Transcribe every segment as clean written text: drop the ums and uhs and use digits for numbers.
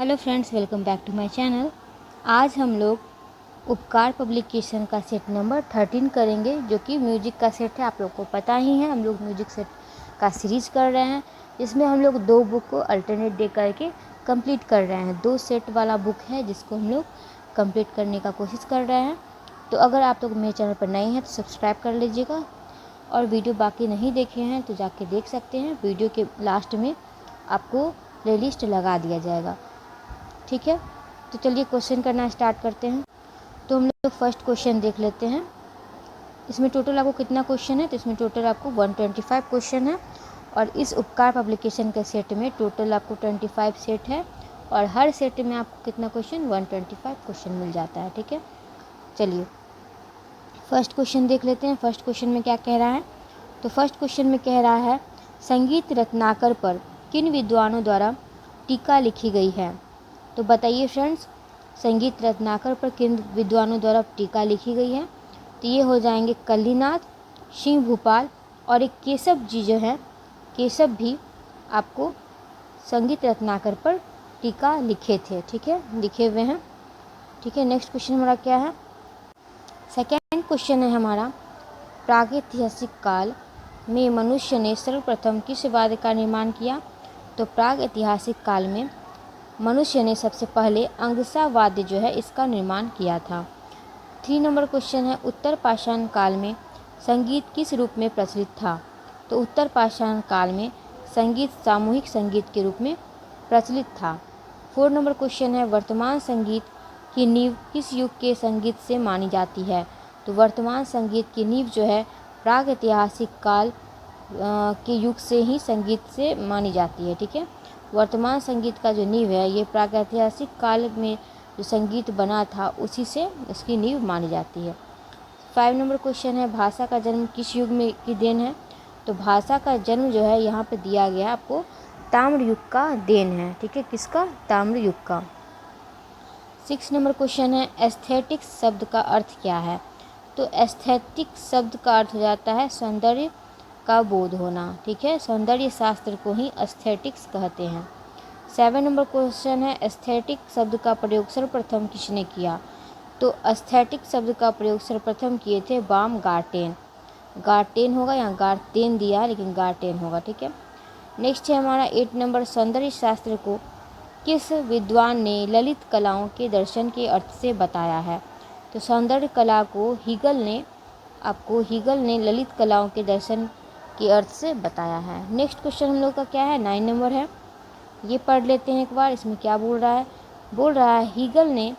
Hello friends, welcome back to my channel. आज हम लोग उपकार पब्लिकेशन का सेट नंबर 13 करेंगे, जो कि म्यूजिक का सेट है। आप लोग को पता ही है, हम लोग म्यूजिक सेट का सीरीज कर रहे हैं, जिसमें हम लोग 2 बुक को अल्टरनेट डे करके कंप्लीट कर रहे हैं। 2 सेट वाला बुक है जिसको हम लोग कंप्लीट करने का कोशिश कर रहे हैं। तो अगर आप लोग मेरे चैनल पर नए हैं तो सब्सक्राइब कर लीजिएगा, और वीडियो बाकी नहीं देखे हैं तो जाके देख सकते हैं। वीडियो के लास्ट में आपको प्लेलिस्ट लगा दिया जाएगा, ठीक है। तो चलिए क्वेश्चन करना स्टार्ट करते हैं। तो हम लोग फर्स्ट क्वेश्चन देख लेते हैं। इसमें टोटल आपको कितना क्वेश्चन है, तो इसमें टोटल आपको 125 क्वेश्चन है, और इस उपकार पब्लिकेशन के सेट में टोटल आपको 25 सेट है, और हर सेट में आपको कितना क्वेश्चन, 125 क्वेश्चन मिल जाता है, ठीक है। चलिए फर्स्ट क्वेश्चन देख लेते हैं। फर्स्ट क्वेश्चन में क्या कह रहा है, तो फर्स्ट क्वेश्चन में कह रहा है संगीत रत्नाकर पर किन विद्वानों द्वारा टीका लिखी गई है। तो बताइए फ्रेंड्स, संगीत रत्नाकर पर किन विद्वानों द्वारा टीका लिखी गई है। तो ये हो जाएंगे कल्लीनाथ, सिंह भूपाल, और एक केशव जी जो है, केशव भी आपको संगीत रत्नाकर पर टीका लिखे थे, ठीक है, लिखे हुए हैं, ठीक है। नेक्स्ट क्वेश्चन हमारा क्या है, सेकेंड क्वेश्चन है हमारा, प्रागैतिहासिक काल में मनुष्य ने सर्वप्रथम किस वाद्य का निर्माण किया। तो प्रागैतिहासिक काल में मनुष्य ने सबसे पहले अंगसा वाद्य जो है इसका निर्माण किया था। 3 नंबर क्वेश्चन है, उत्तर पाषाण काल में संगीत किस रूप में प्रचलित था। तो उत्तर पाषाण काल में संगीत सामूहिक संगीत के रूप में प्रचलित था। 4 नंबर क्वेश्चन है, वर्तमान संगीत की नींव किस युग के संगीत से मानी जाती है। तो वर्तमान संगीत की नींव जो है प्रागैतिहासिक काल के युग से ही संगीत से मानी जाती है, ठीक है। वर्तमान संगीत का जो नींव है ये प्रागैतिहासिक काल में जो संगीत बना था उसी से उसकी नींव मानी जाती है। 5 नंबर क्वेश्चन है, भाषा का जन्म किस युग में की देन है। तो भाषा का जन्म जो है यहाँ पे दिया गया आपको ताम्र युग का देन है, ठीक है। किसका, ताम्र युग का। 6 नंबर क्वेश्चन है, एस्थेटिक्स शब्द का अर्थ क्या है। तो एस्थेटिक शब्द का अर्थ हो जाता है सौंदर्य का बोध होना, ठीक है। सौंदर्य शास्त्र को ही एस्थेटिक्स कहते हैं। 7 नंबर क्वेश्चन है, एस्थेटिक शब्द का प्रयोग सर्वप्रथम किसने किया। तो एस्थेटिक शब्द का प्रयोग सर्वप्रथम किए थे बामगार्टेन। गार्टेन होगा, यहाँ गार्टेन दिया है लेकिन गार्टेन होगा, ठीक है। नेक्स्ट है हमारा 8 नंबर, सौंदर्य शास्त्र को किस विद्वान ने ललित कलाओं के दर्शन के अर्थ से बताया है। तो सौंदर्य कला को हीगल ने ललित कलाओं के दर्शन के अर्थ से बताया है। नेक्स्ट क्वेश्चन हम लोग का क्या है, 9 नंबर है, ये पढ़ लेते हैं एक बार। इसमें क्या बोल रहा है, हीगल ने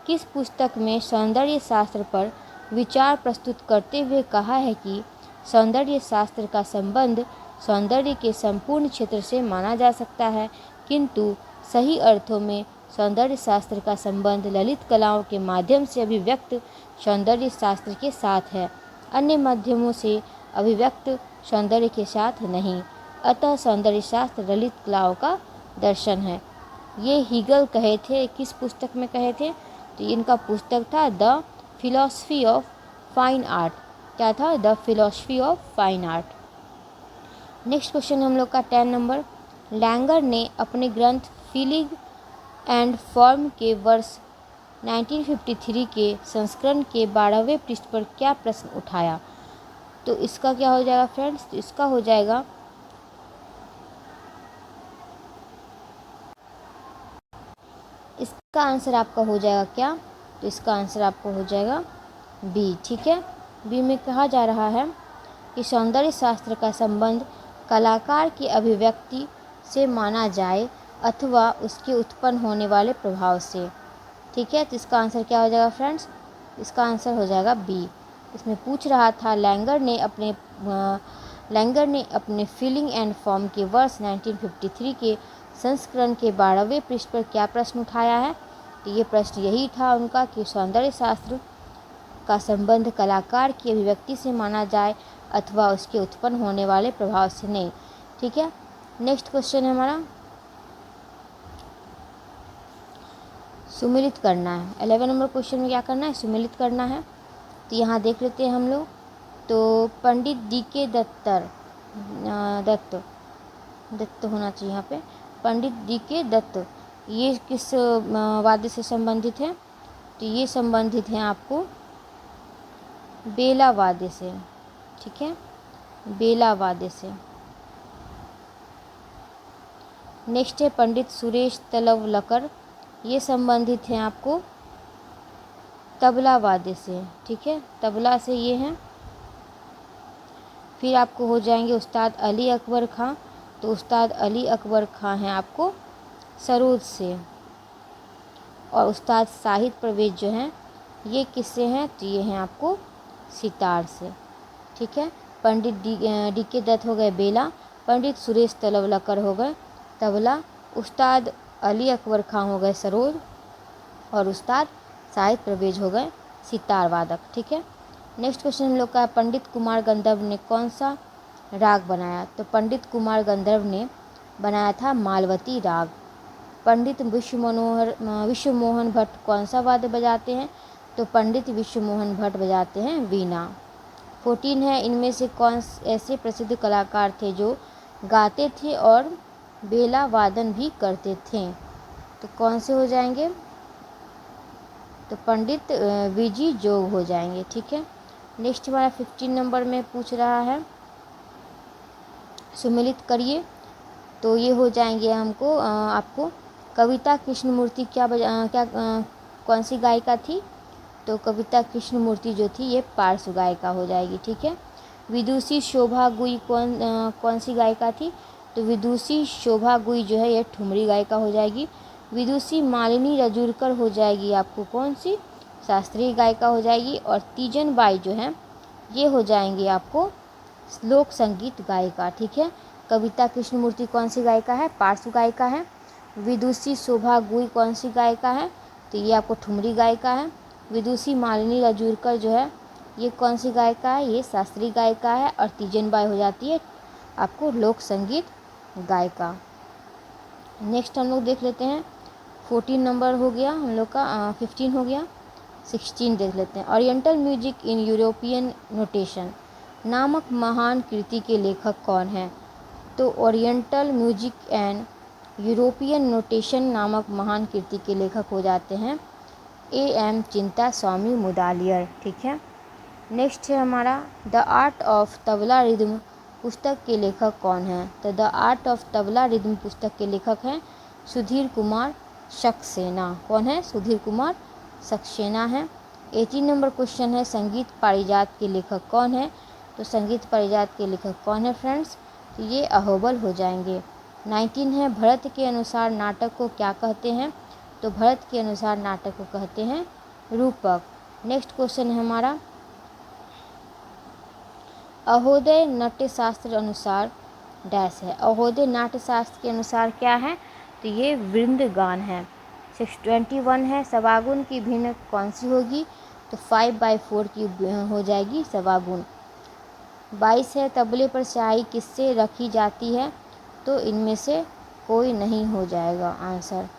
किस पुस्तक में सौंदर्य शास्त्र पर विचार प्रस्तुत करते हुए कहा है कि सौंदर्य शास्त्र का संबंध सौंदर्य के संपूर्ण क्षेत्र से माना जा सकता है, किंतु सही अर्थों में सौंदर्य शास्त्र का संबंध ललित कलाओं के माध्यम से अभिव्यक्त सौंदर्य शास्त्र के साथ है, अन्य माध्यमों से अभिव्यक्त सौंदर्य के साथ नहीं। अतः सौंदर्य शास्त्र ललित कलाओं का दर्शन है। ये हीगल कहे थे, किस पुस्तक में कहे थे। तो इनका पुस्तक था the philosophy of fine art. क्या था, the philosophy of fine art. Next question हम लोग का 10 नंबर, लैंगर ने अपने ग्रंथ फीलिंग एंड फॉर्म के वर्ष 1953 के संस्करण के 12वें पृष्ठ पर क्या प्रश्न उठाया। तो इसका क्या हो जाएगा फ्रेंड्स, तो इसका हो जाएगा इसका आंसर आपका हो जाएगा क्या, तो इसका आंसर आपको हो जाएगा बी, ठीक है। बी में कहा जा रहा है कि सौंदर्य शास्त्र का संबंध कलाकार की अभिव्यक्ति से माना जाए अथवा उसके उत्पन्न होने वाले प्रभाव से, ठीक है। तो इसका आंसर क्या हो जाएगा फ्रेंड्स, इसका आंसर हो जाएगा बी। इसमें पूछ रहा था लैंगर ने अपने फीलिंग एंड फॉर्म के वर्ष 1953 के संस्करण के 12वें पृष्ठ पर क्या प्रश्न उठाया है। तो ये प्रश्न यही था उनका कि सौंदर्य शास्त्र का संबंध कलाकार की अभिव्यक्ति से माना जाए अथवा उसके उत्पन्न होने वाले प्रभाव से नहीं, ठीक है। नेक्स्ट क्वेश्चन है हमारा, सुमेलित करना है। 11 नंबर क्वेश्चन में क्या करना है, सुमेलित करना है। तो यहाँ देख लेते हैं हम लोग। तो पंडित DK दत्त होना चाहिए यहाँ पे, पंडित DK दत्त ये किस वाद्य से संबंधित है? तो ये संबंधित है आपको बेला वाद्य से, ठीक है, बेला वाद्य से। नेक्स्ट है पंडित सुरेश तलवलकर, ये संबंधित हैं आपको तबला वाद्य से, ठीक है, तबला से ये हैं। फिर आपको हो जाएंगे उस्ताद अली अकबर खां, तो उस्ताद अली अकबर खां हैं आपको सरोद से। और उस्ताद शाहिद परवेज जो हैं ये किससे हैं? तो ये हैं आपको सितार से, ठीक है। पंडित डी के दत्त हो गए बेला, पंडित सुरेश तलवलकर हो गए तबला, उस्ताद अली अकबर खां हो गए सरोद, और उस्ताद शाहिद परवेज हो गए सितार वादक, ठीक है। नेक्स्ट क्वेश्चन हम लोग का पंडित कुमार गंधर्व ने कौन सा राग बनाया? तो पंडित कुमार गंधर्व ने बनाया था मालवती राग। पंडित विश्व मोहन भट्ट कौन सा वाद्य बजाते हैं? तो पंडित विश्व मोहन भट्ट बजाते हैं वीणा। 14 है, इनमें से कौन ऐसे प्रसिद्ध कलाकार थे जो गाते थे और बेला वादन भी करते थे? तो कौन से हो जाएंगे? तो पंडित वीजी जोग हो जाएंगे, ठीक है। नेक्स्ट हमारा 15 नंबर में पूछ रहा है, सुमिलित करिए। तो ये हो जाएंगे हमको आपको कविता कृष्णमूर्ति कौन सी गायिका थी? तो कविता कृष्णमूर्ति जो थी ये पार्श्व गायिका हो जाएगी, ठीक है। विदुषी शोभा गुई कौन सी गायिका थी? तो विदुषी शोभा गुई जो है ये ठुमरी गायिका हो जाएगी। विदुषी मालिनी रजूरकर हो जाएगी आपको कौन सी? शास्त्रीय गायिका हो जाएगी। और तीजन बाई जो है ये हो जाएंगे आपको लोक संगीत गायिका, ठीक है। कविता कृष्णमूर्ति कौन सी गायिका है? पार्श्व गायिका है। विदुषी शोभा गुई कौन सी गायिका है? तो ये आपको ठुमरी गायिका है। विदुषी मालिनी रजूरकर जो है ये कौन सी गायिका है? ये शास्त्रीय गायिका है। और तीजन बाई हो जाती है आपको लोक संगीत गायिका। नेक्स्ट हम लोग देख लेते हैं 14 नंबर हो गया हम लोग का, 15 हो गया, 16 देख लेते हैं। Oriental music in European notation नामक महान कृति के लेखक कौन हैं? तो oriental music and European notation नामक महान कृति के लेखक हो जाते हैं A.M. चिंता स्वामी मुदालियर, ठीक है। नेक्स्ट है हमारा the art of tabla rhythm पुस्तक के लेखक कौन हैं? तो the art of tabla rhythm पुस्तक के लेखक हैं सुधीर कुमार सक्सेना। कौन है? सुधीर कुमार सक्सेना है। 18 नंबर क्वेश्चन है संगीत पारिजात के लेखक कौन है? तो संगीत पारिजात के लेखक कौन है फ्रेंड्स? तो ये अहोबल हो जाएंगे। 19 है भरत के अनुसार नाटक को क्या कहते हैं? तो भरत के अनुसार नाटक को कहते हैं रूपक। नेक्स्ट क्वेश्चन है हमारा अहोदय नाट्यशास्त्र अनुसार डैश है। अहोदय नाट्यशास्त्र के अनुसार क्या है? तो ये वृंदगान है। 21 है सवागुन की भिन्न कौन सी होगी? तो 5/4 की हो जाएगी सवागुन। 22 है तबले पर स्याही किससे रखी जाती है? तो इनमें से कोई नहीं हो जाएगा आंसर।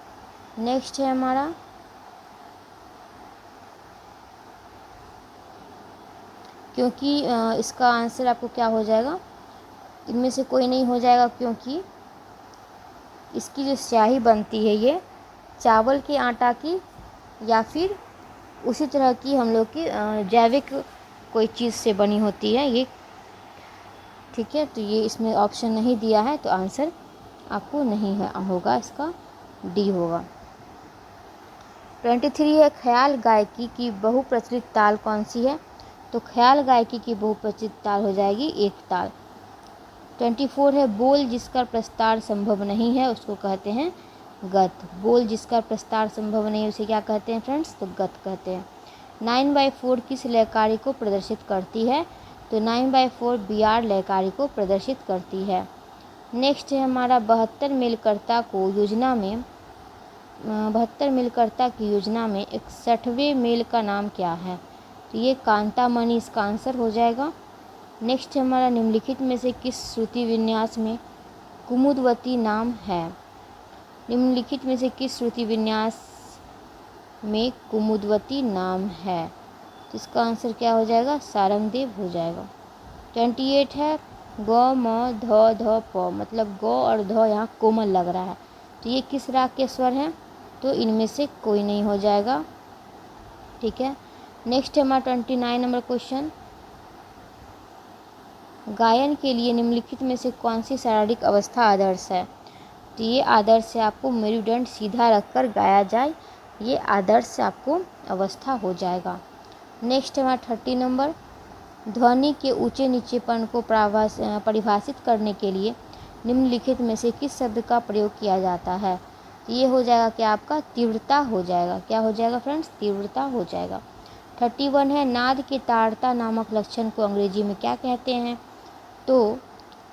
नेक्स्ट है हमारा क्योंकि इसका आंसर आपको क्या हो जाएगा? इनमें से कोई नहीं हो जाएगा क्योंकि इसकी जो स्याही बनती है ये चावल के आटा की या फिर उसी तरह की हम लोग की जैविक कोई चीज़ से बनी होती है ये, ठीक है। तो ये इसमें ऑप्शन नहीं दिया है तो आंसर आपको नहीं है होगा, इसका डी होगा। 23 है ख्याल गायकी की बहुप्रचलित ताल कौन सी है? तो ख्याल गायकी की बहुप्रचलित ताल हो जाएगी एक ताल। 24 है बोल जिसका प्रस्तार संभव नहीं है उसको कहते हैं गत। बोल जिसका प्रस्तार संभव नहीं उसे क्या कहते हैं फ्रेंड्स? तो गत कहते हैं। 9/4 किस लयकारी को प्रदर्शित करती है? तो 9/4 बियार लयकारी को प्रदर्शित करती है। नेक्स्ट है हमारा 72 मेलकर्ता की योजना में 61वें मेल का नाम क्या है? तो ये कांतामणि इसका आंसर हो जाएगा। नेक्स्ट हमारा निम्नलिखित में से किस श्रुति विन्यास में कुमुदवती नाम है? निम्नलिखित में से किस श्रुति विन्यास में कुमुदवती नाम है? तो इसका आंसर क्या हो जाएगा? सारंगदेव हो जाएगा। 28 है ग म ध ध प, मतलब ग और ध यहाँ कोमल लग रहा है तो ये किस राग के स्वर हैं? तो इनमें से कोई नहीं हो जाएगा। ठीक है, नेक्स्ट है हमारा 29 नंबर क्वेश्चन। गायन के लिए निम्नलिखित में से कौन सी शारीरिक अवस्था आदर्श है? तो ये आदर्श है आपको मेरुदंड सीधा रखकर गाया जाए, ये आदर्श आपको अवस्था हो जाएगा। नेक्स्ट है हमारा 30 नंबर। ध्वनि के ऊंचे नीचेपन को परिभाषित करने के लिए निम्नलिखित में से किस शब्द का प्रयोग किया जाता है? तो ये हो जाएगा क्या आपका तीव्रता हो जाएगा। क्या हो जाएगा फ्रेंड्स? तीव्रता हो जाएगा। 31 है नाद की ताड़ता नामक लक्षण को अंग्रेजी में क्या कहते हैं? तो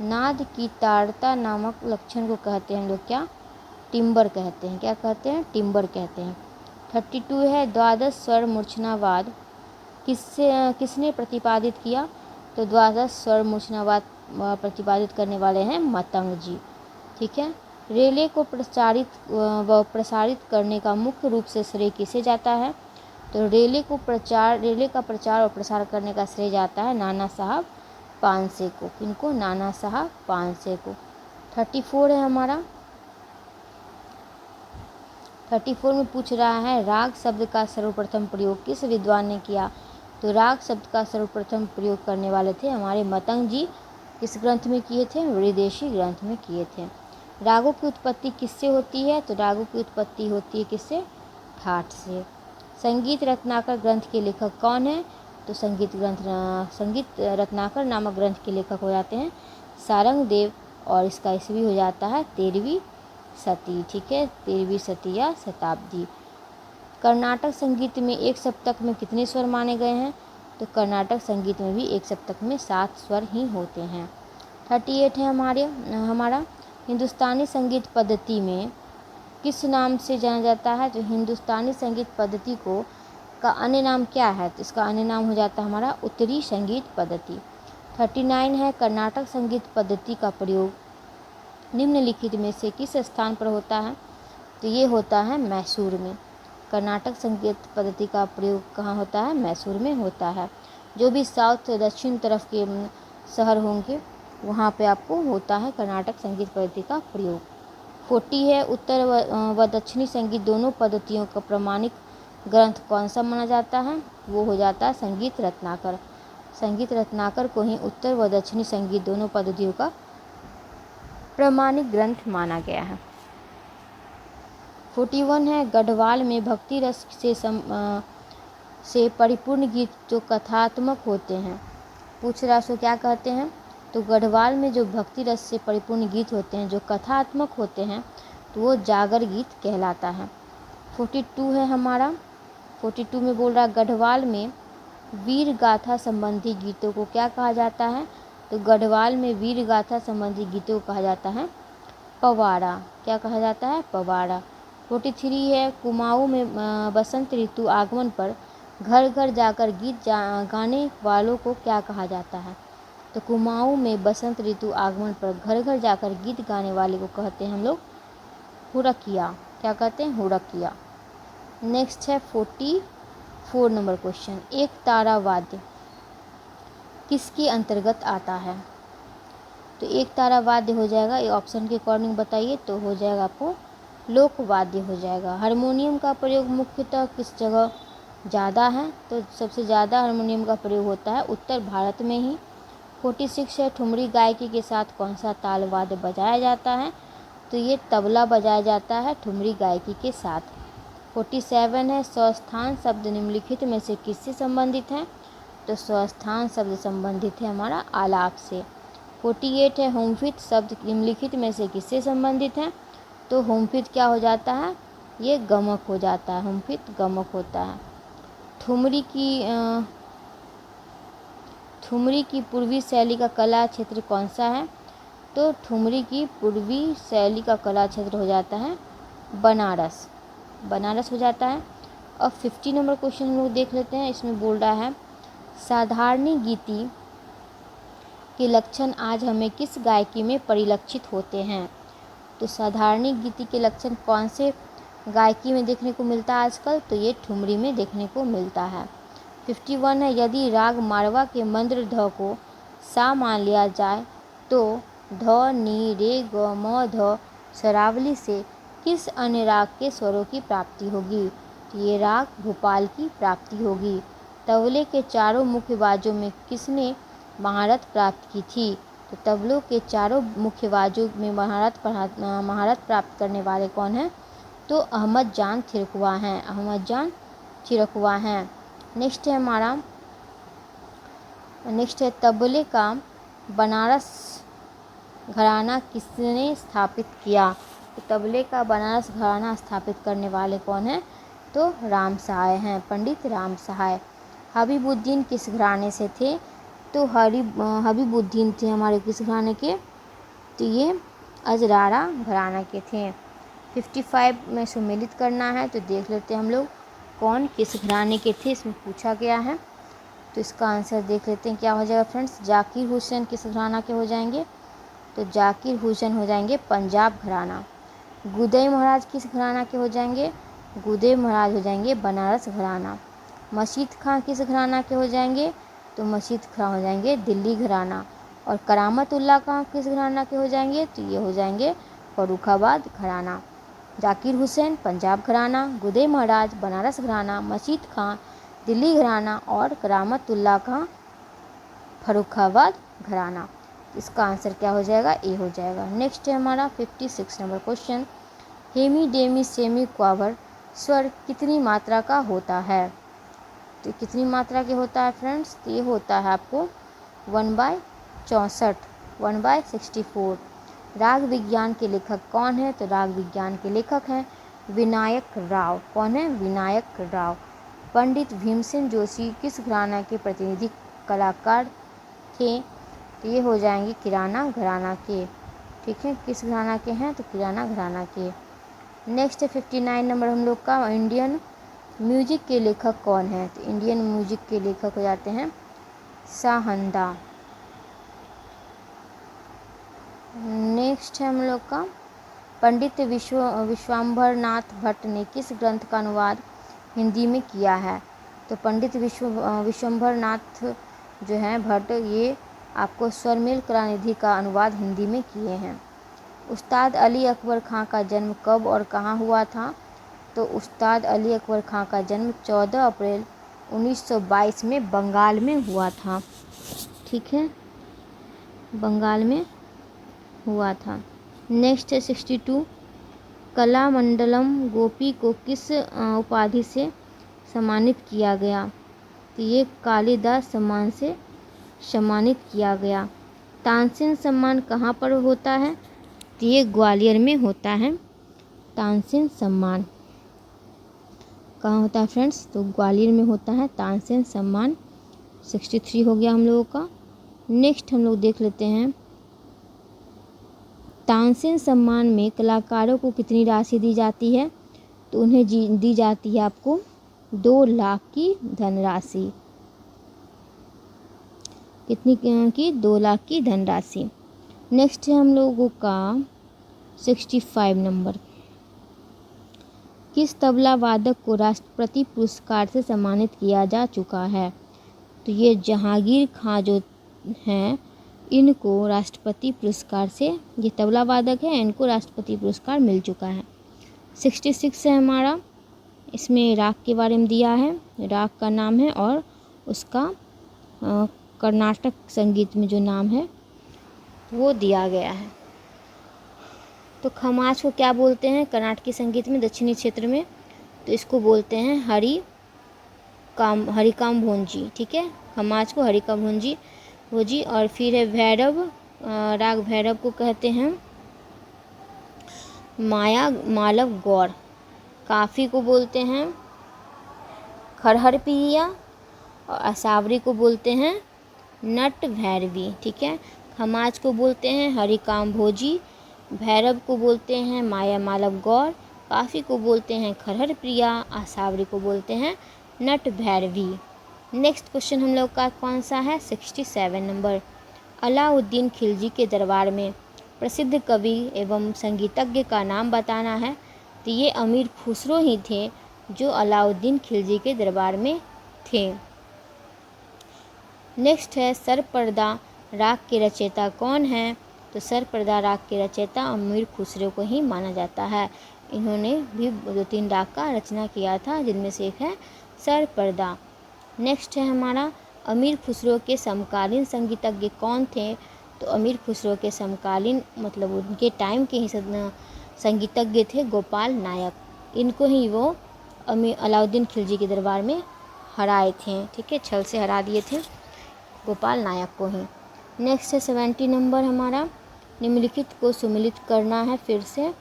नाद की ताड़ता नामक लक्षण को कहते हैं हम लोग क्या? टिम्बर कहते हैं। क्या कहते हैं? टिम्बर कहते हैं। 32 है द्वादश स्वर मूर्छनावाद किसने प्रतिपादित किया? तो द्वादश स्वर मूर्छनावाद प्रतिपादित करने वाले हैं मतंग जी। ठीक है, रेले को प्रसारित करने का मुख्य रूप से श्रेय किसे जाता है? तो रेले का प्रचार और प्रसार करने का श्रेय जाता है नाना साहब पानसे को। किनको? नाना साहब पानसे को। 34 है हमारा। 34 में पूछ रहा है राग शब्द का सर्वप्रथम प्रयोग किस विद्वान ने किया? तो राग शब्द का सर्वप्रथम प्रयोग करने वाले थे हमारे मतंग जी। किस ग्रंथ में किए थे? विदेशी ग्रंथ में किए थे। रागों की उत्पत्ति किससे होती है? तो रागों की उत्पत्ति होती है किससे? ठाठ से। संगीत रत्नाकर ग्रंथ के लेखक कौन है? तो संगीत रत्नाकर नामक ग्रंथ के लेखक हो जाते हैं सारंग देव, और इसका ईस्वी हो जाता है 13वीं शती। ठीक है, 13वीं शती या शताब्दी। कर्नाटक संगीत में एक सप्तक में कितने स्वर माने गए हैं? तो कर्नाटक संगीत में भी एक सप्तक में 7 स्वर ही होते हैं। 38 है हमारा हिंदुस्तानी संगीत पद्धति में किस नाम से जाना जाता है? तो हिंदुस्तानी संगीत पद्धति का अन्य नाम क्या है? तो इसका अन्य नाम हो जाता है हमारा उत्तरी संगीत पद्धति। 39 है कर्नाटक संगीत पद्धति का प्रयोग निम्नलिखित में से किस स्थान पर होता है? तो ये होता है मैसूर में। कर्नाटक संगीत पद्धति का प्रयोग कहाँ होता है? मैसूर में होता है। जो भी साउथ दक्षिण तरफ के शहर होंगे वहाँ पे आपको होता है कर्नाटक संगीत पद्धति का प्रयोग। 40 है उत्तर व दक्षिणी संगीत दोनों पद्धतियों का प्रमाणिक ग्रंथ कौन सा माना जाता है? वो हो जाता है संगीत रत्नाकर। संगीत रत्नाकर को ही उत्तर व दक्षिणी संगीत दोनों पद्धतियों का प्रमाणिक ग्रंथ माना गया है। 41 है गढ़वाल में भक्ति रस से परिपूर्ण गीत जो कथात्मक होते हैं, पूछ रहा सो क्या कहते हैं? तो गढ़वाल में जो भक्ति रस से परिपूर्ण गीत होते हैं जो कथात्मक होते हैं तो वो जागर गीत कहलाता है। 42 है हमारा। 42 में बोल रहा है गढ़वाल में वीर गाथा संबंधी गीतों को क्या कहा जाता है? तो गढ़वाल में वीर गाथा संबंधी गीतों को कहा जाता है पवाड़ा। क्या कहा जाता है? पवाड़ा। 43 है कुमाऊं में बसंत ऋतु आगमन पर घर घर जाकर गीत गाने वालों को क्या कहा जाता है? तो कुमाऊं में बसंत ऋतु आगमन पर घर घर जाकर गीत गाने वाले को कहते हैं हम लोग हुड़किया। क्या कहते हैं? हुड़किया। नेक्स्ट है 44 नंबर क्वेश्चन। एक तारा वाद्य किसके अंतर्गत आता है? तो एक तारा वाद्य हो जाएगा, ये ऑप्शन के अकॉर्डिंग बताइए, तो हो जाएगा आपको लोक वाद्य हो जाएगा। हारमोनियम का प्रयोग मुख्यतः किस जगह ज़्यादा है? तो सबसे ज़्यादा हारमोनियम का प्रयोग होता है उत्तर भारत में ही। 46 है ठुमरी गायकी के साथ कौन सा ताल वाद्य बजाया जाता है? तो ये तबला बजाया जाता है ठुमरी गायकी के साथ। 47 है स्वस्थान शब्द निम्नलिखित में से किससे संबंधित है? तो स्वस्थान शब्द संबंधित है हमारा आलाप से। 48 है होमफित शब्द निम्नलिखित में से किससे संबंधित है? तो होमफित क्या हो जाता है? ये गमक हो जाता है, होमफित गमक होता है। ठुमरी की पूर्वी शैली का कला क्षेत्र कौन सा है? तो ठुमरी की पूर्वी शैली का कला क्षेत्र हो जाता है बनारस। बनारस हो जाता है। अब 50 नंबर क्वेश्चन हम लोग देख लेते हैं। इसमें बोल रहा है साधारणी गीति के लक्षण आज हमें किस गायकी में परिलक्षित होते हैं? तो साधारणी गीति के लक्षण कौन से गायकी में देखने को मिलता है आजकल? तो ये ठुमरी में देखने को मिलता है। 51 है यदि राग मारवा के मंद्र ध को सा मान लिया जाए तो ध नी रे ग म ध शरावली से किस अन्य राग के स्वरों की प्राप्ति होगी? तो ये राग भोपाल की प्राप्ति होगी। तबले के चारों मुख्य बाजों में किसने महारत प्राप्त की थी? तो तबलों के चारों मुख्य बाजों में महारत प्राप्त करने वाले कौन हैं? तो अहमद जान थिरकवा हैं, अहमद जान थिरकवा हैं। नेक्स्ट है तबले का बनारस घराना किसने स्थापित किया? तो तबले का बनारस घराना स्थापित करने वाले कौन हैं? तो राम सहाय हैं, पंडित राम सहाय। हबीबुद्दीन किस घराने से थे? तो हबीबुद्दीन थे हमारे किस घराने के? तो ये अजरारा घराना के थे। 55 में सम्मिलित करना है, तो देख लेते हैं हम लोग कौन किस घराने के थे, इसमें पूछा गया है। तो इसका आंसर देख लेते हैं क्या हो जाएगा फ्रेंड्स। जाकिर हुसैन किस घराना के हो जाएंगे? तो जाकिर हुसैन हो जाएंगे पंजाब घराना। गुदई महाराज किस घराना के हो जाएंगे? गुदई महाराज हो जाएंगे बनारस घराना। मशीद खां किस घराना के हो जाएंगे? तो मशीद खां हो जाएंगे दिल्ली घराना। और करामतुल्लाह खां किस घराना के हो जाएंगे? तो ये हो जाएंगे फर्रुखाबाद घराना। जाकिर हुसैन पंजाब घराना, गुदई महाराज बनारस घराना, मशीद खां दिल्ली घराना और करामतुल्लाह खां फर्रुखाबाद घराना। इसका आंसर क्या हो जाएगा? ए हो जाएगा। नेक्स्ट है हमारा 56 number question. Hemidemisemiquaver स्वर कितनी मात्रा का होता है? तो कितनी मात्रा के होता है फ्रेंड्स? तो ये होता है आपको 1/64, 1/64। राग विज्ञान के लेखक कौन है? तो राग विज्ञान के लेखक हैं विनायक राव। कौन है? विनायक राव। पंडित भीमसेन जोशी किस घराना के प्रतिनिधि कलाकार थे? तो ये हो जाएंगे किराना घराना के। ठीक है, किस घराना के हैं? तो किराना घराना के। नेक्स्ट है 59 नंबर हम लोग का। इंडियन म्यूजिक के लेखक कौन है? तो इंडियन म्यूजिक के लेखक हो जाते हैं साहंदा। नेक्स्ट है हम लोग का पंडित विश्वंभर नाथ भट्ट ने किस ग्रंथ का अनुवाद हिंदी में किया है? तो पंडित विश्वंभर नाथ जो हैं भट्ट, ये आपको स्वरमेल कलानिधि का अनुवाद हिंदी में किए हैं। उस्ताद अली अकबर खां का जन्म कब और कहाँ हुआ था? तो उस्ताद अली अकबर खां का जन्म 14 अप्रैल 1922 में बंगाल में हुआ था। ठीक है, बंगाल में हुआ था। नेक्स्ट है 62। कलामंडलम गोपी को किस उपाधि से सम्मानित किया गया? तो ये कालिदास सम्मान से सम्मानित किया गया। तानसेन सम्मान कहाँ पर होता है? तो ये ग्वालियर में होता है। तानसेन सम्मान कहाँ होता है फ्रेंड्स? तो ग्वालियर में होता है तानसेन सम्मान। 63 हो गया हम लोगों का। नेक्स्ट हम लोग देख लेते हैं तानसेन सम्मान में कलाकारों को कितनी राशि दी जाती है? तो उन्हें दी जाती है आपको 2 लाख की धनराशि। कितनी की? 2 लाख की धनराशि। नेक्स्ट है हम लोगों का 65 नंबर। किस तबला वादक को राष्ट्रपति पुरस्कार से सम्मानित किया जा चुका है? तो ये जहांगीर खां जो हैं, इनको राष्ट्रपति पुरस्कार से, ये तबला वादक है, इनको राष्ट्रपति पुरस्कार मिल चुका है। 66 है हमारा, इसमें राग के बारे में दिया है, राग का नाम है और उसका कर्नाटक संगीत में जो नाम है वो दिया गया है। तो खमाज को क्या बोलते हैं कर्नाटकी संगीत में दक्षिणी क्षेत्र में? तो इसको बोलते हैं हरिकाम भोंजी। ठीक है, खमाज को हरिकाम भोजी। और फिर है भैरव, राग भैरव को कहते हैं माया मालव गौर। काफ़ी को बोलते हैं खरहर पिया और असावरी को बोलते हैं नट भैरवी। ठीक है, खमाज को बोलते हैं हरिकाम भोजी, भैरव को बोलते हैं माया मालव गौर, काफ़ी को बोलते हैं खरहर प्रिया, असावरी को बोलते हैं नट भैरवी। नेक्स्ट क्वेश्चन हम लोग का कौन सा है? 67 नंबर। अलाउद्दीन खिलजी के दरबार में प्रसिद्ध कवि एवं संगीतज्ञ का नाम बताना है। तो ये अमीर खुसरो ही थे जो अलाउद्दीन खिलजी के दरबार में थे। नेक्स्ट है सरपर्दा राग के रचयिता कौन है? तो सरपर्दा राग के रचयिता अमीर खुसरो को ही माना जाता है। इन्होंने भी 2-3 राग का रचना किया था, जिनमें से एक है सरपर्दा। नेक्स्ट है हमारा अमीर खुसरो के समकालीन संगीतज्ञ कौन थे? तो अमीर खुसरो के समकालीन मतलब उनके टाइम के ही संगीतज्ञ थे गोपाल नायक। इनको ही वो अलाउद्दीन खिलजी के दरबार में हराए थे, ठीक है, छल से हरा दिए थे गोपाल नायक को ही। नेक्स्ट है 70 नंबर हमारा, निम्नलिखित को सुमिलित करना है फिर से,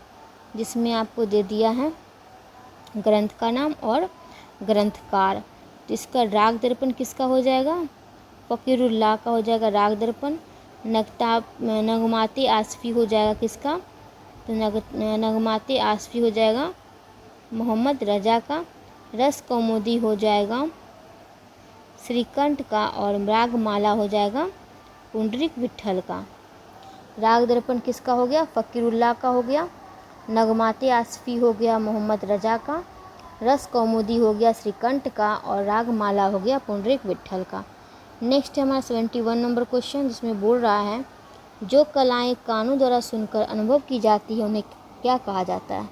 जिसमें आपको दे दिया है ग्रंथ का नाम और ग्रंथकार। तो इसका राग दर्पण किसका हो जाएगा? फ़कीरुल्लाह का हो जाएगा राग दर्पण। नगमाते आसफ़ी हो जाएगा किसका? तो नगमाते आसफ़ी हो जाएगा मोहम्मद रज़ा का। रस कौमुदी हो जाएगा श्रीकंठ का और रागमाला हो जाएगा पुंडरीक विट्ठल का। राग दर्पण किसका हो गया? फ़कीरुल्लाह का हो गया। नगमाते आसफ़ी हो गया मोहम्मद रज़ा का। रस कौमुदी हो गया श्रीकंठ का और रागमाला हो गया पुंडरीक विट्ठल का। नेक्स्ट है हमारा 71 नंबर क्वेश्चन, जिसमें बोल रहा है जो कलाएं कानों द्वारा सुनकर अनुभव की जाती है उन्हें क्या कहा जाता है?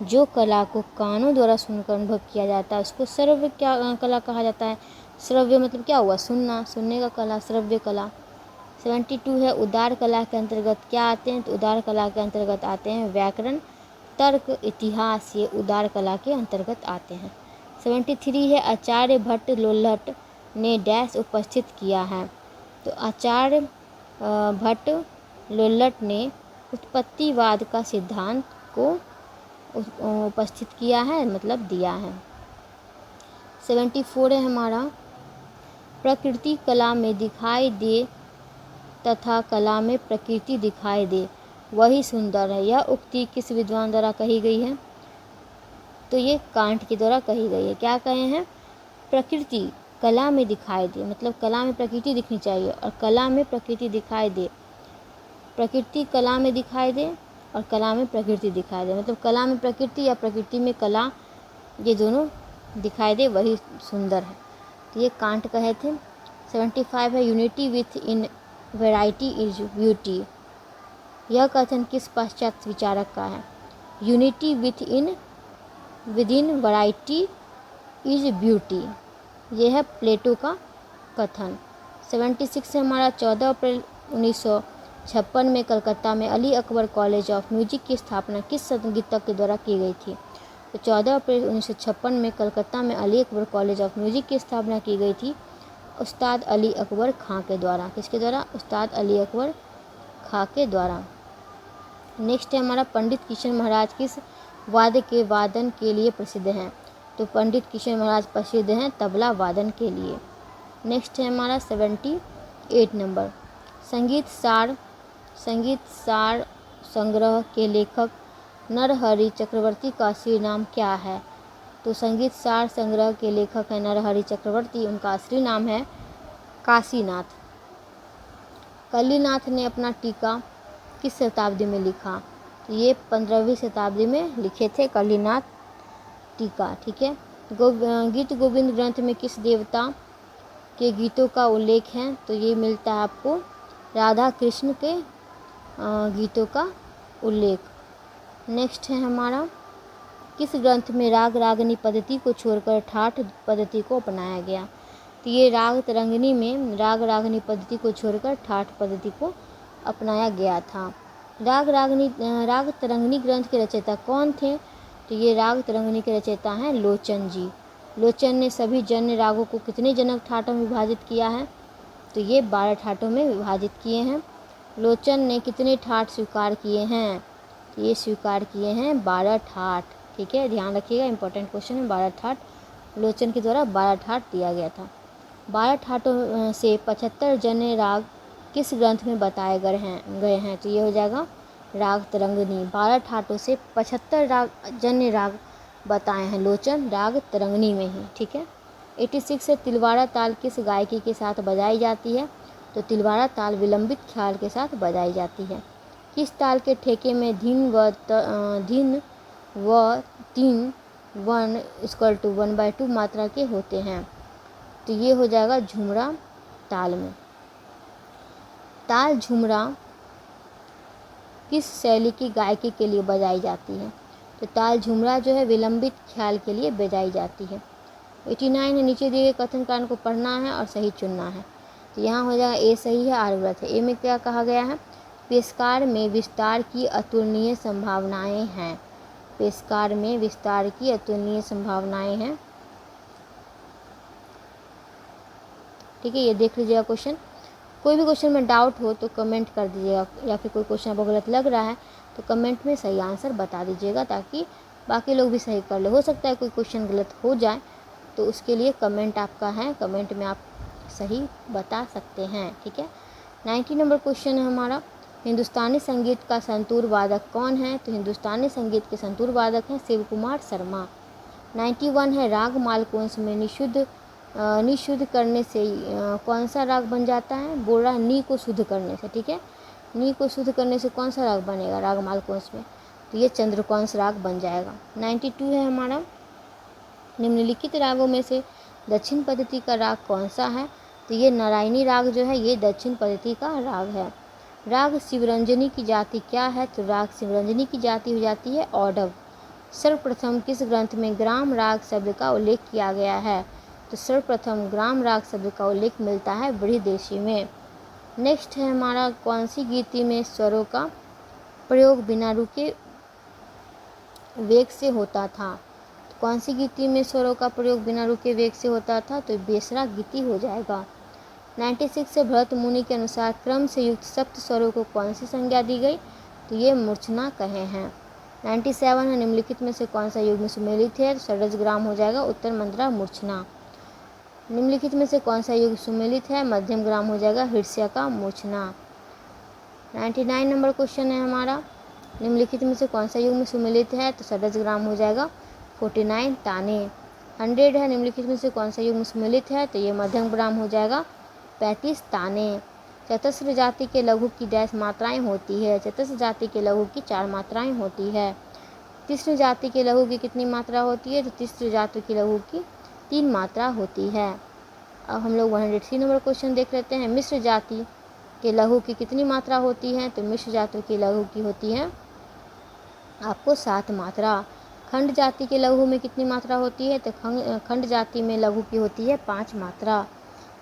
जो कला को कानों द्वारा सुनकर अनुभव किया जाता है उसको श्रव्य क्या कला कहा जाता है? श्रव्य मतलब क्या हुआ? सुनना, सुनने का कला, श्रव्य कला। 72 है उदार कला के अंतर्गत क्या आते हैं? तो उदार कला के अंतर्गत आते हैं व्याकरण, तर्क, इतिहास, ये उदार कला के अंतर्गत आते हैं। 73 है आचार्य भट्ट लोल्लट ने डैश उपस्थित किया है? तो आचार्य भट्ट लोल्लट ने उत्पत्तिवाद का सिद्धांत को उपस्थित किया है, मतलब दिया है। 74 है हमारा प्रकृति कला में दिखाई दे तथा कला में प्रकृति दिखाई दे वही सुंदर है। यह उक्ति किस विद्वान द्वारा कही गई है? तो ये कांट के द्वारा कही गई है। क्या कहे हैं? प्रकृति कला में दिखाई दे, मतलब कला में प्रकृति दिखनी चाहिए और कला में प्रकृति दिखाई दे। प्रकृति कला में दिखाई दे और कला में प्रकृति दिखाई दे, मतलब कला में प्रकृति या प्रकृति में कला, ये दोनों दिखाई दे वही सुंदर है। तो ये कांट कहे थे। 75 है unity with in variety is beauty. यह कथन किस पाश्चात्य विचारक का है? Unity with in variety is beauty, यह है प्लेटो का कथन। 76 है हमारा 14 अप्रैल 1956 में कलकत्ता में Ali Akbar college of music की स्थापना किस संगीतज्ञ के द्वारा की गई थी? तो 14 अप्रैल 1956 में कलकत्ता में Ali Akbar college of music की स्थापना की गई थी उस्ताद अली अकबर खां के द्वारा। किसके द्वारा? उस्ताद अली अकबर खां के द्वारा। नेक्स्ट है हमारा पंडित किशन महाराज किस वाद्य के वादन के लिए प्रसिद्ध हैं? तो पंडित किशन महाराज प्रसिद्ध हैं तबला वादन के लिए। नेक्स्ट है हमारा 78 नंबर, संगीत सार संग्रह के लेखक नरहरि चक्रवर्ती का असली नाम क्या है? तो संगीत सार संग्रह के लेखक है नरहरि चक्रवर्ती, उनका असली नाम है काशीनाथ। कलीनाथ ने अपना टीका किस शताब्दी में लिखा? तो ये 15वीं शताब्दी में लिखे थे कलीनाथ टीका, ठीक है। गीत गोविंद ग्रंथ में किस देवता के गीतों का उल्लेख है? तो ये मिलता है आपको राधा कृष्ण के गीतों का उल्लेख। नेक्स्ट है हमारा किस ग्रंथ में राग रागनी पद्धति को छोड़कर ठाठ पद्धति को अपनाया गया? तो ये राग तरंगिणी में राग रागनी पद्धति को छोड़कर ठाठ पद्धति को अपनाया गया था। राग तरंगिणी ग्रंथ के रचयिता कौन थे? तो ये राग तरंगिणी के रचयिता हैं लोचन जी। लोचन ने सभी जन्य रागों को कितने जनक ठाठों में विभाजित किया है? तो ये 12 ठाठों में विभाजित किए हैं। लोचन ने कितने ठाठ स्वीकार किए हैं? तो ये स्वीकार किए हैं 12 ठाठ, ठीक है, ध्यान रखिएगा, इंपॉर्टेंट क्वेश्चन है। 12 ठाठ लोचन के द्वारा 12 ठाठ दिया गया था। 12 ठाठों से 75 जन्य राग किस ग्रंथ में बताए गए हैं? तो ये हो जाएगा राग तरंगिणी। 12 ठाठों से 75 जन्य राग बताए हैं लोचन राग तरंगिणी में ही, ठीक है। 86 है तिलवाड़ा ताल किस गायकी के साथ बजाई जाती है? तो तिलवाड़ा ताल विलंबित ख्याल के साथ बजाई जाती है। किस ताल के ठेके में धीन व तीन 1 = 1/2 मात्रा के होते हैं? तो ये हो जाएगा झुमरा ताल में। ताल झुमरा किस शैली की गायकी के लिए बजाई जाती है? तो ताल झुमरा जो है विलंबित ख्याल के लिए बजाई जाती है। 89 है, नीचे दिए गए कथन कारण को पढ़ना है और सही चुनना है। तो यहाँ हो जाएगा ए सही है, आर गलत है। ए में क्या कहा गया है, पेशकार में विस्तार की अतुलनीय संभावनाएं हैं। पेशकार में विस्तार की अतुलनीय संभावनाएं हैं। ठीक है, ये देख लीजिएगा क्वेश्चन। कोई भी क्वेश्चन में डाउट हो तो कमेंट कर दीजिएगा, या फिर कोई क्वेश्चन आपको गलत लग रहा है तो कमेंट में सही आंसर बता दीजिएगा, ताकि बाकी लोग भी सही कर ले। हो सकता है कोई क्वेश्चन गलत हो जाए, तो उसके लिए कमेंट आपका है, कमेंट में आप सही बता सकते हैं। ठीक है, 90 नंबर क्वेश्चन है हमारा, हिंदुस्तानी संगीत का संतूर वादक कौन है। तो हिंदुस्तानी संगीत के संतूर वादक हैं शिव कुमार शर्मा। 91 है, राग मालकोंस में निशुद्ध करने से कौन सा राग बन जाता है। बोल रहा है नी को शुद्ध करने से। ठीक है, नी को शुद्ध करने से कौन सा राग बनेगा राग मालकोंस में, तो ये चंद्रकौंस राग बन जाएगा। 92 है हमारा, निम्नलिखित रागों में से दक्षिण पद्धति का राग कौन सा है। तो ये नारायणी राग जो है ये दक्षिण पद्धति का राग है। राग शिवरंजनी की जाति क्या है। तो राग शिवरंजनी की जाति हो जाती है औडव। सर्वप्रथम किस ग्रंथ में ग्राम राग शब्द का उल्लेख किया गया है। तो सर्वप्रथम ग्राम राग शब्द का उल्लेख मिलता है बृहदेशी में। नेक्स्ट है हमारा, कौन सी गीति में स्वरों का प्रयोग बिना रुके वेग से होता था। तो कौन सी गीति में स्वरों का प्रयोग बिना रुके वेग से होता था। तो बेसरा गीति हो जाएगा। 96 से भरत मुनि के अनुसार क्रम से युक्त सप्त स्वरों को कौन सी संज्ञा दी गई। तो ये मूर्छना कहे हैं। 97 है, निम्नलिखित में से कौन सा युग्म सुमेलित है। तो षड्ज ग्राम हो जाएगा उत्तर मंत्रा मूर्छना। निम्नलिखित में से कौन सा युग सुमेलित है। मध्यम ग्राम हो जाएगा हिर्ष्या का मूर्छना। 99 नंबर क्वेश्चन है हमारा, निम्नलिखित में से कौन सा युग में सुमेलित है। तो षड्ज ग्राम हो जाएगा 49 ताने। 100 है, निम्नलिखित में से कौन सा युग में सुमेलित है। तो ये मध्यम ग्राम हो जाएगा 35 ताने। चतस्र जाति के लघु की डैश मात्राएं होती है। चतस्र जाति के लघु की 4 मात्राएं होती है। तीसरी जाति के लघु की कितनी मात्रा होती है। तो तीसरी जाति की लघु की 3 मात्रा होती है। अब हम लोग 103 नंबर क्वेश्चन देख लेते हैं, मिश्र जाति के लघु की कितनी मात्रा होती है। तो मिश्र जाति की लघु की होती है आपको 7 मात्रा। खंड जाति के लघु में कितनी मात्रा होती है। तो खंड जाति में लघु की होती है 5 मात्रा।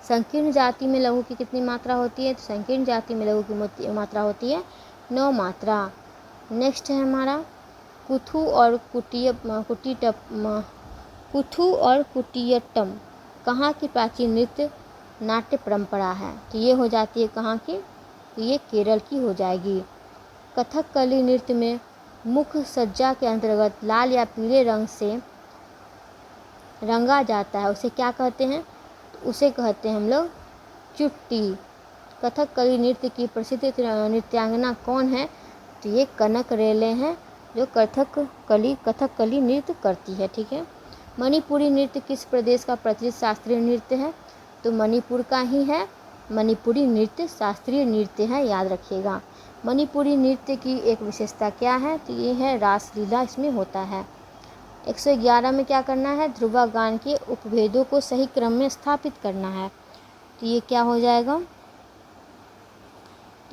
संकीर्ण जाति में लघु की कितनी मात्रा होती है। तो संकीर्ण जाति में लघु की मात्रा होती है 9 मात्रा। नेक्स्ट है हमारा, कुथु और कुटियट्टम कहाँ की प्राचीन नृत्य नाट्य परंपरा है। तो ये हो जाती है कहाँ की। तो ये केरल की हो जाएगी। कथकली नृत्य में मुख सज्जा के अंतर्गत लाल या पीले रंग से रंगा जाता है, उसे क्या कहते हैं। तो उसे कहते हैं हम लोग चुट्टी। कथकली नृत्य की प्रसिद्ध नृत्यांगना कौन है। तो ये कनक रेले हैं जो कथकली नृत्य करती है। ठीक है, मणिपुरी नृत्य किस प्रदेश का प्रचलित शास्त्रीय नृत्य है। तो मणिपुर का ही है। मणिपुरी नृत्य शास्त्रीय नृत्य है, याद रखिएगा। मणिपुरी नृत्य की एक विशेषता क्या है। तो ये है रासलीला इसमें होता है। 111 में क्या करना है, ध्रुवा गान के उपभेदों को सही क्रम में स्थापित करना है। तो ये क्या हो जाएगा,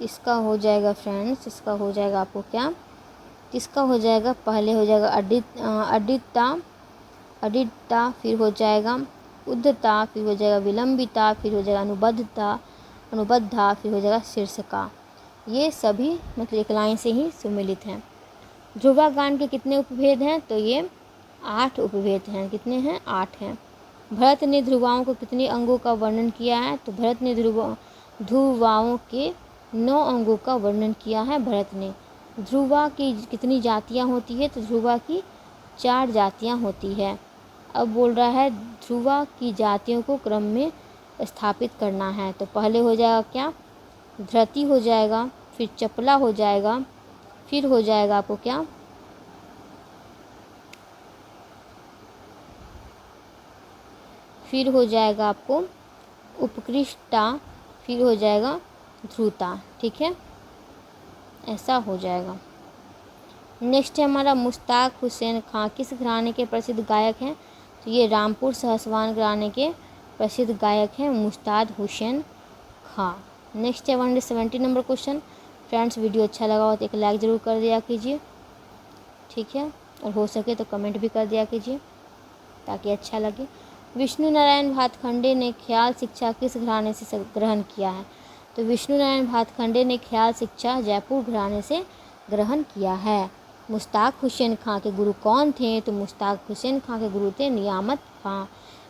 इसका हो जाएगा फ्रेंड्स, इसका हो जाएगा आपको क्या, इसका हो जाएगा पहले हो जाएगा अडिता, फिर हो जाएगा उद्धता, फिर हो जाएगा विलंबिता, फिर हो जाएगा अनुबद्धा, फिर हो जाएगा शीर्षका। ये सभी मतलब एक लाइन से ही सुमेलित हैं। ध्रुवा गान के कितने उपभेद हैं। तो ये 8 उपभेद हैं। कितने हैं, 8 हैं। भरत ने ध्रुवाओं को कितने अंगों का वर्णन किया है। तो भरत ने ध्रुवाओं के 9 अंगों का वर्णन किया है भरत ने। ध्रुवा की कितनी जातियाँ होती है। तो ध्रुवा की 4 जातियाँ होती है। अब बोल रहा है ध्रुवा की जातियों को क्रम में स्थापित करना है। तो पहले हो जाएगा क्या, धृति हो जाएगा, फिर चपला हो जाएगा, फिर हो जाएगा आपको क्या, फिर हो जाएगा आपको उपकृष्टा, फिर हो जाएगा ध्रुता। ठीक है, ऐसा हो जाएगा। नेक्स्ट है हमारा, मुश्ताक हुसैन खां किस घराने के प्रसिद्ध गायक हैं। तो ये रामपुर सहसवान घराने के प्रसिद्ध गायक हैं मुश्ताक हुसैन खां। नेक्स्ट है 170 नंबर क्वेश्चन। फ्रेंड्स वीडियो अच्छा लगा हो तो एक लाइक ज़रूर कर दिया कीजिए। ठीक है, और हो सके तो कमेंट भी कर दिया कीजिए ताकि अच्छा लगे। विष्णु नारायण भातखंडे ने ख्याल शिक्षा किस घराने से ग्रहण किया है? तो विष्णु नारायण भातखंडे ने ख्याल शिक्षा जयपुर घराने से ग्रहण किया है। मुश्ताक हुसैन खां के गुरु कौन थे? तो मुश्ताक हुसैन खां के गुरु थे नियामत खां।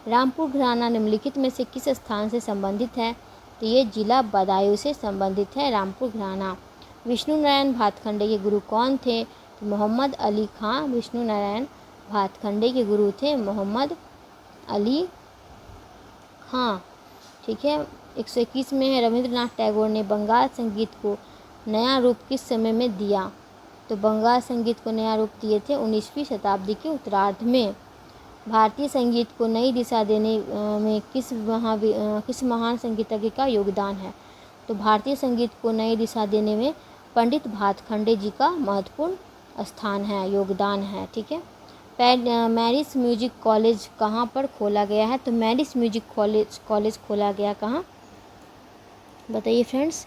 रामपुर घराना निम्नलिखित में से किस स्थान से संबंधित है? तो ये जिला बदायूं से संबंधित है रामपुर घराना। विष्णु नारायण भातखंडे के गुरु कौन थे? तो मोहम्मद अली खां विष्णु नारायण भातखंडे के गुरु थे मोहम्मद अली खां। ठीक है। 121 में है रविंद्रनाथ टैगोर ने बंगाल संगीत को नया रूप किस समय में दिया? तो बंगाल संगीत को नया रूप दिए थे 19वीं शताब्दी के उत्तरार्ध में। भारतीय संगीत को नई दिशा देने में किस महान संगीतज्ञ का योगदान है? तो भारतीय संगीत को नई दिशा देने में पंडित भातखंडे जी का महत्वपूर्ण स्थान है, योगदान है। ठीक है। मैरिज म्यूजिक कॉलेज कहाँ पर खोला गया है? तो मैरिज म्यूजिक कॉलेज खोला गया कहाँ, बताइए फ्रेंड्स?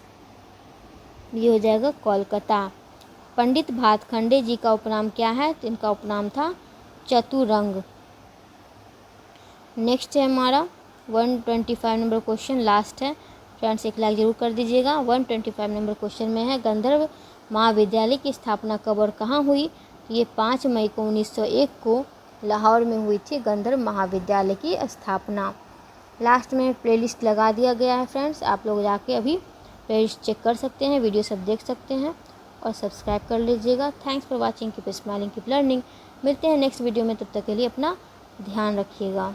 ये हो जाएगा कोलकाता। पंडित भातखंडे जी का उपनाम क्या है? तो इनका उपनाम था चतुरंग। नेक्स्ट है हमारा 125 नंबर क्वेश्चन, लास्ट है फ्रेंड्स, एक लाइक जरूर कर दीजिएगा। 125 नंबर क्वेश्चन में है गंधर्व महाविद्यालय की स्थापना कब और कहाँ हुई? ये 5 मई को 1901 को लाहौर में हुई थी गंधर्व महाविद्यालय की स्थापना। लास्ट में प्लेलिस्ट लगा दिया गया है फ्रेंड्स, आप लोग जाके अभी प्लेलिस्ट चेक कर सकते हैं, वीडियो सब देख सकते हैं और सब्सक्राइब कर लीजिएगा। Thanks for watching, keep smiling, keep learning. मिलते हैं नेक्स्ट वीडियो में, तब तक के लिए अपना ध्यान रखिएगा।